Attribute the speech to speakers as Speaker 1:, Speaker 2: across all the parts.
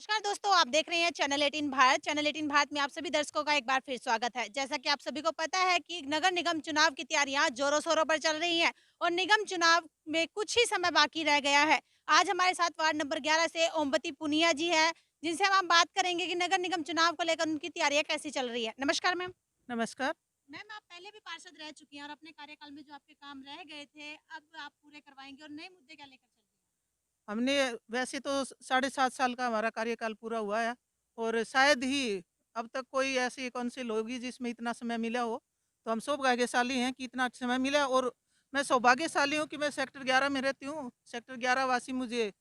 Speaker 1: नमस्कार दोस्तों, आप देख रहे हैं चैनल 18 भारत। चैनल 18 भारत में आप सभी दर्शकों का एक बार फिर स्वागत है। जैसा कि आप सभी को पता है कि नगर निगम चुनाव की तैयारियां जोरों-शोरों पर चल रही हैं और निगम चुनाव में कुछ ही समय बाकी रह गया है। आज हमारे साथ वार्ड नंबर 11 से ओमवती पुनिया जी हैं, जिनसे हम बात करेंगे कि नगर निगम चुनाव को लेकर उनकी तैयारियां कैसी चल रही है। नमस्कार मैम।
Speaker 2: नमस्कार।
Speaker 1: मैम, आप पहले भी पार्षद रह चुकी हैं और अपने कार्यकाल में जो आपके काम रह गए थे, अब आप पूरे करवाएंगे और नए मुद्दे क्या लेकर चल रही हैं?
Speaker 2: हमने वैसे तो साढ़े 7 साल का हमारा कार्यकाल पूरा हुआ है और शायद ही अब तक कोई ऐसी काउंसिल होगी जिसमें इतना समय मिला हो। तो हम सौभाग्यशाली हैं कि इतना समय मिला और मैं सौभाग्यशाली हूँ कि मैं सेक्टर 11 में रहती हूँ। सेक्टर 11 वासी मुझे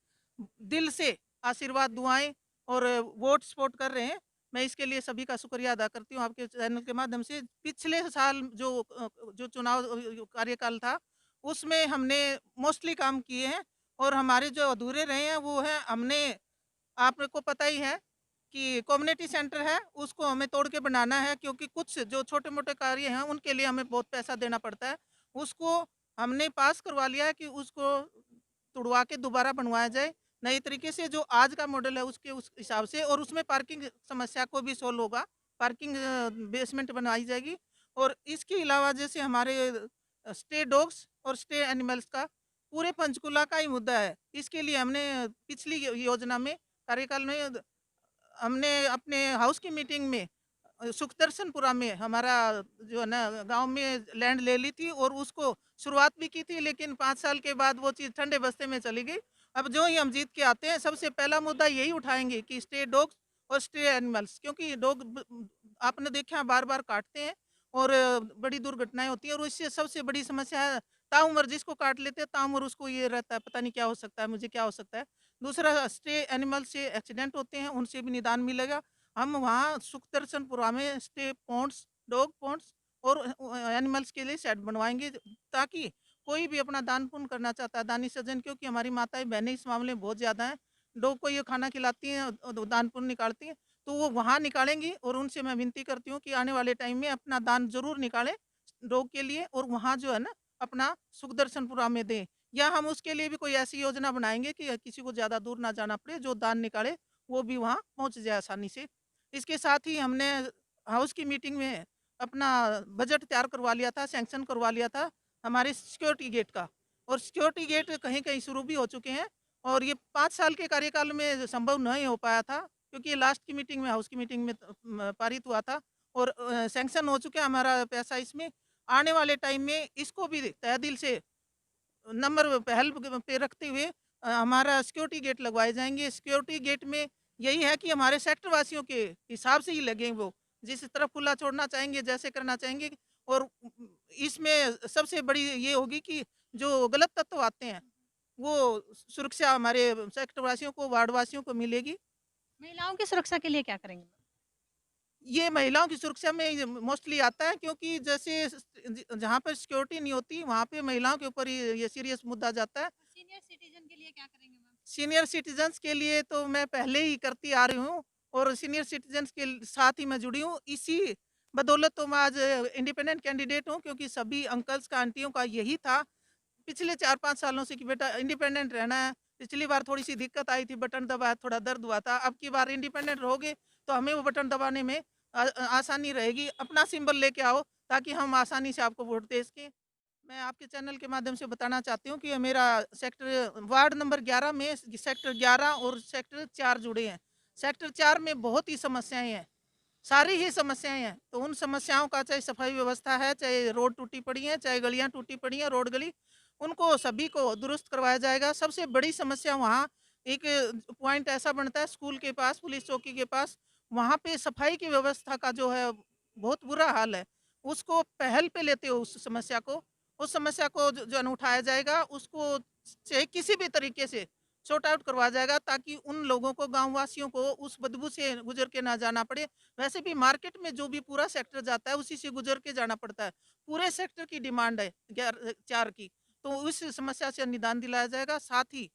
Speaker 2: दिल से आशीर्वाद, दुआएँ और वोट सपोर्ट कर रहे हैं। मैं इसके लिए सभी का शुक्रिया अदा करती हूँ आपके चैनल के माध्यम से। पिछले साल जो चुनाव कार्यकाल था, उसमें हमने मोस्टली काम किए हैं और हमारे जो अधूरे रहे हैं वो है हमने आपको पता ही है कि कम्युनिटी सेंटर है उसको हमें तोड़ के बनाना है क्योंकि कुछ जो छोटे-मोटे कार्य हैं उनके लिए हमें बहुत पैसा देना पड़ता है। उसको हमने पास करवा लिया है कि उसको तुड़वा के दोबारा बनवाया जाए। नए तरीके से जो आज का मॉडल है उसके उस हिसाब से और उसमें पार्किंग समस्या को भी सॉल्व होगा। पार्किंग बेसमेंट बनवाई जाएगी और इसके अलावा जैसे हमारे स्ट्रे डॉग्स और स्ट्रे एनिमल्स का पूरे पंचकुला का ही मुद्दा है। इसके लिए हमने पिछली योजना में कार्यकाल में हमने अपने हाउस की मीटिंग में सुखदर्शनपुरा में हमारा जो है ना गाँव में लैंड ले ली थी और उसको शुरुआत भी की थी लेकिन 5 साल के बाद वो चीज़ ठंडे बस्ते में चली गई। अब जो ही हम जीत के आते हैं सबसे पहला मुद्दा यही उठाएँगे कि स्ट्रे डॉग्स और स्ट्रे एनिमल्स क्योंकि डॉग आपने देखा बार-बार काटते हैं और बड़ी दुर्घटनाएँ होती हैं और इससे सबसे बड़ी समस्या है ताउम्र जिसको काट लेते हैं ताउम्र उसको ये रहता है पता नहीं क्या हो सकता है, मुझे क्या हो सकता है। दूसरा स्ट्रे एनिमल से एक्सीडेंट होते हैं उनसे भी निदान मिलेगा। हम वहाँ सुखदर्शनपुरा में स्टे पॉन्ड्स, डॉग पॉन्ड्स और एनिमल्स के लिए शेड बनवाएँगे ताकि कोई भी अपना दान पुण्य करना चाहता है, दानी सज्जन क्योंकि हमारी माताएँ-बहनें इस मामले में बहुत ज़्यादा हैं। डॉग को ये खाना खिलाती हैं दान पुण्य निकालती हैं, तो वो वहाँ निकालेंगी और उनसे मैं विनती करती हूँ कि आने वाले टाइम में अपना दान ज़रूर निकालें डॉग के लिए और वहाँ जो है ना अपना सुखदर्शनपुरा में दें। या हम उसके लिए भी कोई ऐसी योजना बनाएँगे कि किसी को ज़्यादा दूर ना जाना पड़े, जो दान निकाले वो भी वहाँ पहुँच जाए आसानी से। इसके साथ ही हमने हाउस की मीटिंग में अपना बजट तैयार करवा लिया था, सैंक्शन करवा लिया था हमारे सिक्योरिटी गेट का और सिक्योरिटी गेट कहीं-कहीं शुरू भी हो चुके हैं और ये 5 साल के कार्यकाल में संभव नहीं हो पाया था क्योंकि ये लास्ट की मीटिंग में हाउस की मीटिंग में पारित हुआ था और सैंक्शन हो चुका है हमारा पैसा इसमें। आने वाले टाइम में इसको भी तहे दिल से नंबर पहल पे रखते हुए हमारा सिक्योरिटी गेट लगवाए जाएँगे। सिक्योरिटी गेट में यही है कि हमारे सेक्टर वासियों के हिसाब से ही लगे वो, जिस तरफ खुला छोड़ना चाहेंगे, जैसे करना चाहेंगे और इसमें सबसे बड़ी ये होगी कि जो गलत तत्व आते हैं, वो सुरक्षा हमारे सेक्टर वासियों को, वार्ड वासियों को मिलेगी।
Speaker 1: महिलाओं की सुरक्षा के लिए क्या करेंगे?
Speaker 2: ये महिलाओं की सुरक्षा में ये मोस्टली आता है क्योंकि जैसे जहाँ पर सिक्योरिटी नहीं होती, वहाँ पे महिलाओं के ऊपर ये सीरियस मुद्दा जाता है।
Speaker 1: और सीनियर सिटीजन के लिए क्या करेंगे मैम?
Speaker 2: सीनियर सिटीज़न्स के लिए तो मैं पहले ही करती आ रही हूँ और सीनियर सिटीज़न्स के साथ ही मैं जुड़ी हूँ। इसी बदौलत तो मैं आज इंडिपेंडेंट कैंडिडेट हूँ क्योंकि सभी अंकल्स का, आंटियों का यही था पिछले 4-5 सालों से कि बेटा इंडिपेंडेंट रहना है। पिछली बार थोड़ी-सी दिक्कत आई थी, बटन दबाया, थोड़ा दर्द हुआ था। अब की बार इंडिपेंडेंट रहोगे तो हमें वो बटन दबाने में आसानी रहेगी। अपना सिंबल लेके आओ ताकि हम आसानी से आपको वोट दे सकें। मैं आपके चैनल के माध्यम से बताना चाहती हूँ कि ये मेरा सेक्टर वार्ड नंबर 11 में सेक्टर 11 और सेक्टर 4 जुड़े हैं। सेक्टर 4 में बहुत ही समस्याएँ हैं, सारी ही समस्याएँ हैं। तो उन समस्याओं का चाहे सफाई व्यवस्था है, चाहे रोड टूटी पड़ी है, चाहे गलियाँ टूटी पड़ी हैं, रोड गली, उनको सभी को दुरुस्त करवाया जाएगा। सबसे बड़ी समस्या वहाँ एक पॉइंट ऐसा बनता है स्कूल के पास, पुलिस चौकी के पास, वहाँ पे सफाई की व्यवस्था का जो है बहुत बुरा हाल है। उसको पहल पे लेते हुए उस समस्या को जो है ना उठाया जाएगा, उसको चाहे किसी भी तरीके से सॉर्ट आउट करवाया जाएगा ताकि उन लोगों को, गाँव वासियों को उस बदबू से गुज़र के ना जाना पड़े। वैसे भी मार्केट में जो भी पूरा सेक्टर जाता है, उसी से गुज़र के जाना पड़ता है। पूरे सेक्टर की डिमांड है 4 की, तो इस समस्या से निदान दिलाया जाएगा। साथ ही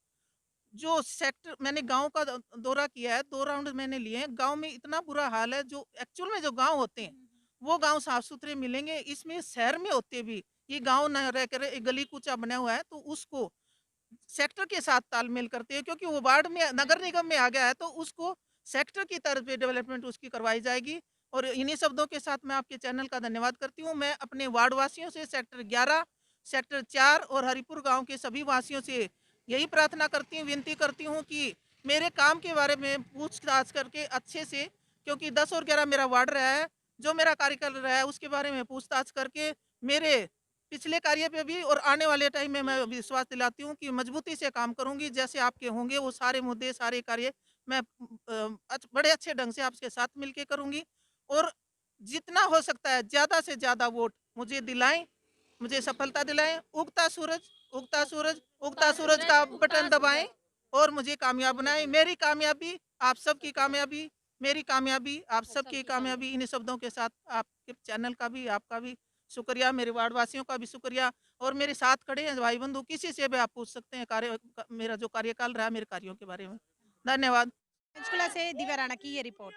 Speaker 2: जो सेक्टर मैंने गाँव का दौरा किया है, 2 राउंड मैंने लिए हैं। गाँव में इतना बुरा हाल है जो एक्चुअल में जो गाँव होते
Speaker 1: हुँ,
Speaker 2: हैं,
Speaker 1: हुँ, हुँ।
Speaker 2: वो गाँव साफ-सुथरे मिलेंगे। इसमें शहर में होते भी ये गाँव ना रहकर एक गली-कूचा बना हुआ है, तो उसको सेक्टर के साथ तालमेल करते हैं क्योंकि वो वार्ड में नगर निगम में आ गया है, तो उसको सेक्टर की तर्ज पे डेवलपमेंट उसकी करवाई जाएगी। और इन्हीं शब्दों के साथ मैं आपके चैनल का धन्यवाद करती हूँ। मैं अपने वार्ड वासियों से, सेक्टर 11, सेक्टर 4 और हरिपुर गाँव के सभी वासियों से यही प्रार्थना करती हूँ, विनती करती हूँ कि मेरे काम के बारे में पूछताछ करके अच्छे से, क्योंकि 10 और 11 मेरा वार्ड रहा है, जो मेरा कार्यकाल रहा है उसके बारे में पूछताछ करके मेरे पिछले कार्य पे भी और आने वाले टाइम में मैं विश्वास दिलाती हूँ कि मजबूती से काम करूँगी। जैसे आपके होंगे वो सारे मुद्दे, सारे कार्य मैं बड़े अच्छे ढंग से आपके साथ मिलके करूँगी। और जितना हो सकता है ज़्यादा से ज़्यादा वोट मुझे दिलाएँ, मुझे सफलता दिलाएँ। उगता सूरज, उगता सूरज, उगता सूरज का बटन दबाएँ और मुझे कामयाब बनाएँ। मेरी कामयाबी आप सबकी कामयाबी, मेरी कामयाबी आप सबकी कामयाबी। इन शब्दों के साथ आपके चैनल का भी, आपका भी शुक्रिया, मेरे वार्ड वासियों का भी शुक्रिया। और मेरे साथ खड़े हैं भाई बंधु, किसी से भी आप पूछ सकते हैं मेरा जो कार्यकाल रहा मेरे कार्यों के बारे में। धन्यवाद।
Speaker 1: पंचकुला से दिव्या राणा की ये रिपोर्ट।